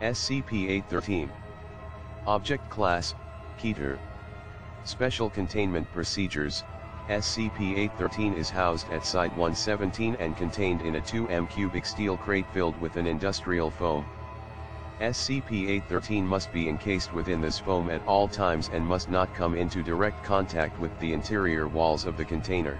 SCP-813. Object Class, Keter. Special Containment Procedures. SCP-813 is housed at Site-117 and contained in a 2 cubic steel crate filled with an industrial foam. SCP-813 must be encased within this foam at all times and must not come into direct contact with the interior walls of the container.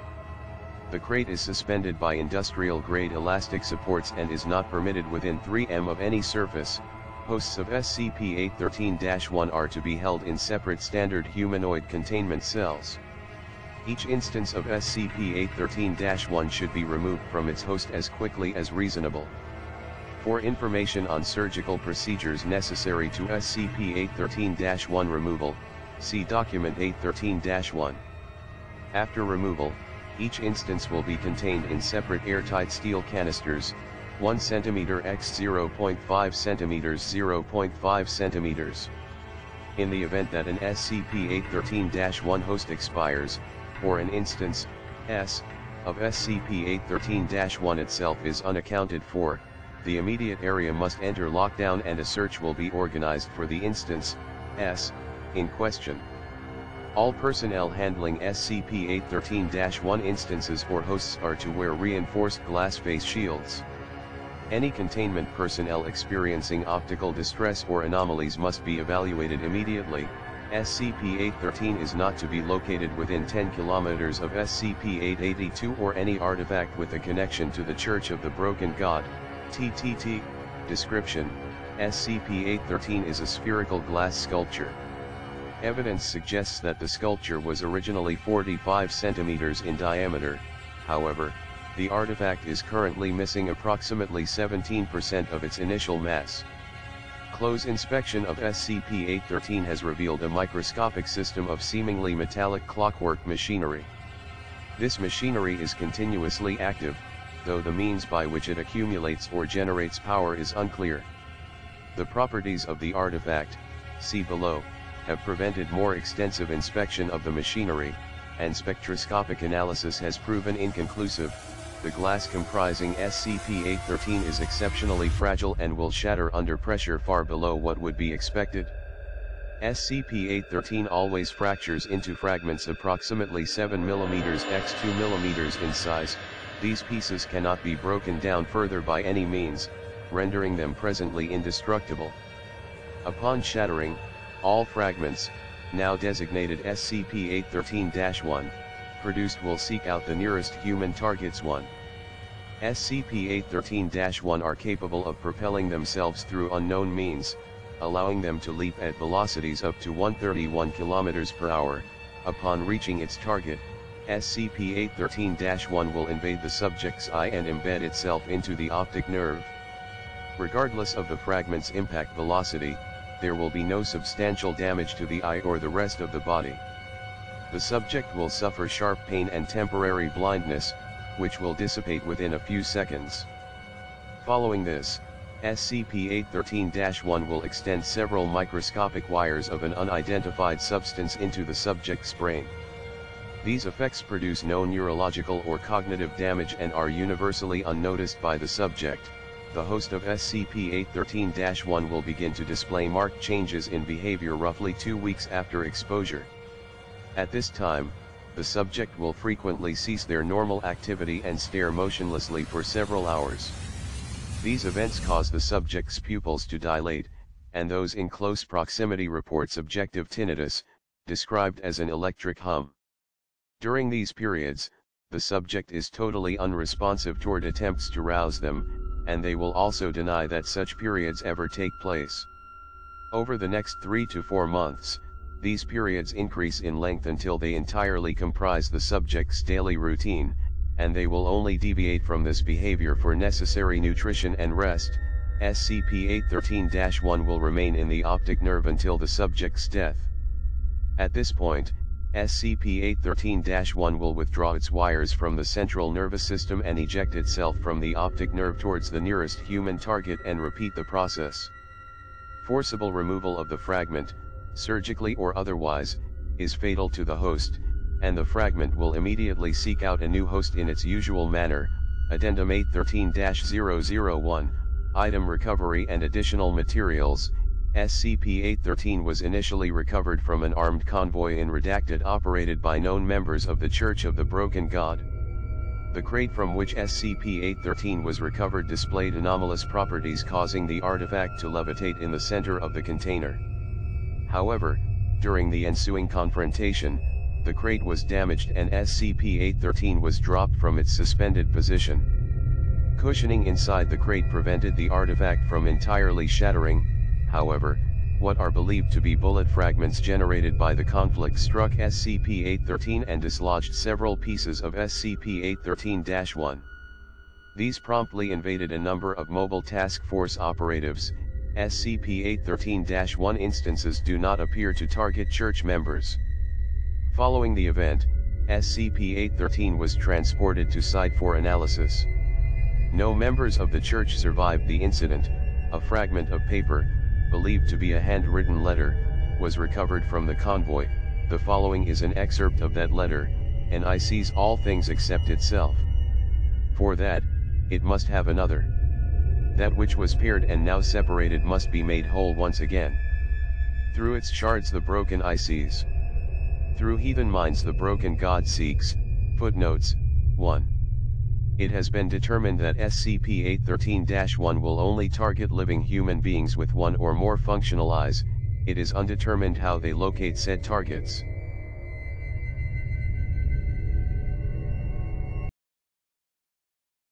The crate is suspended by industrial-grade elastic supports and is not permitted within 3 m of any surface. Hosts of SCP-813-1 are to be held in separate standard humanoid containment cells. Each instance of SCP-813-1 should be removed from its host as quickly as reasonable. For information on surgical procedures necessary to SCP-813-1 removal, see Document 813-1. After removal, each instance will be contained in separate airtight steel canisters, 1 cm x 0.5 cm 0.5 cm. In the event that an SCP-813-1 host expires, or an instance, S, of SCP-813-1 itself is unaccounted for, the immediate area must enter lockdown and a search will be organized for the instance, S, in question. All personnel handling SCP-813-1 instances or hosts are to wear reinforced glass face shields. Any containment personnel experiencing optical distress or anomalies must be evaluated immediately. SCP-813 is not to be located within 10 km of SCP-882 or any artifact with a connection to the Church of the Broken God, TTT. Description: SCP-813 is a spherical glass sculpture. Evidence suggests that the sculpture was originally 45 cm in diameter, however, the artifact is currently missing approximately 17% of its initial mass. Close inspection of SCP-813 has revealed a microscopic system of seemingly metallic clockwork machinery. This machinery is continuously active, though the means by which it accumulates or generates power is unclear. The properties of the artifact, see below, have prevented more extensive inspection of the machinery, and spectroscopic analysis has proven inconclusive. The glass comprising SCP-813 is exceptionally fragile and will shatter under pressure far below what would be expected. SCP-813 always fractures into fragments approximately 7 mm x 2 mm in size. These pieces cannot be broken down further by any means, rendering them presently indestructible. Upon shattering, all fragments, now designated SCP-813-1, produced will seek out the nearest human targets. 1. SCP-813-1 are capable of propelling themselves through unknown means, allowing them to leap at velocities up to 131 km per hour. Upon reaching its target, SCP-813-1 will invade the subject's eye and embed itself into the optic nerve. Regardless of the fragment's impact velocity, there will be no substantial damage to the eye or the rest of the body. The subject will suffer sharp pain and temporary blindness, which will dissipate within a few seconds. Following this, SCP-813-1 will extend several microscopic wires of an unidentified substance into the subject's brain. These effects produce no neurological or cognitive damage and are universally unnoticed by the subject. The host of SCP-813-1 will begin to display marked changes in behavior roughly 2 weeks after exposure. At this time, the subject will frequently cease their normal activity and stare motionlessly for several hours. These events cause the subject's pupils to dilate, and those in close proximity report subjective tinnitus, described as an electric hum. During these periods, the subject is totally unresponsive toward attempts to rouse them, and they will also deny that such periods ever take place. Over the next 3 to 4 months, these periods increase in length until they entirely comprise the subject's daily routine, and they will only deviate from this behavior for necessary nutrition and rest. SCP-813-1 will remain in the optic nerve until the subject's death. At this point, SCP-813-1 will withdraw its wires from the central nervous system and eject itself from the optic nerve towards the nearest human target and repeat the process. Forcible removal of the fragment, surgically or otherwise, is fatal to the host, and the fragment will immediately seek out a new host in its usual manner. Addendum 813-001, Item recovery and additional materials. SCP-813 was initially recovered from an armed convoy in Redacted operated by known members of the Church of the Broken God. The crate from which SCP-813 was recovered displayed anomalous properties causing the artifact to levitate in the center of the container. However, during the ensuing confrontation, the crate was damaged and SCP-813 was dropped from its suspended position. Cushioning inside the crate prevented the artifact from entirely shattering. However, what are believed to be bullet fragments generated by the conflict struck SCP-813 and dislodged several pieces of SCP-813-1. These promptly invaded a number of mobile task force operatives. SCP-813-1 instances do not appear to target church members. Following the event, SCP-813 was transported to site for analysis. No members of the church survived the incident. A fragment of paper, believed to be a handwritten letter, was recovered from the convoy. The following is an excerpt of that letter, and I seize all things except itself. For that, it must have another. That which was paired and now separated must be made whole once again. Through its shards the broken I seize. Through heathen minds the broken God seeks. Footnotes. 1. It has been determined that SCP-813-1 will only target living human beings with one or more functional eyes. It is undetermined how they locate said targets.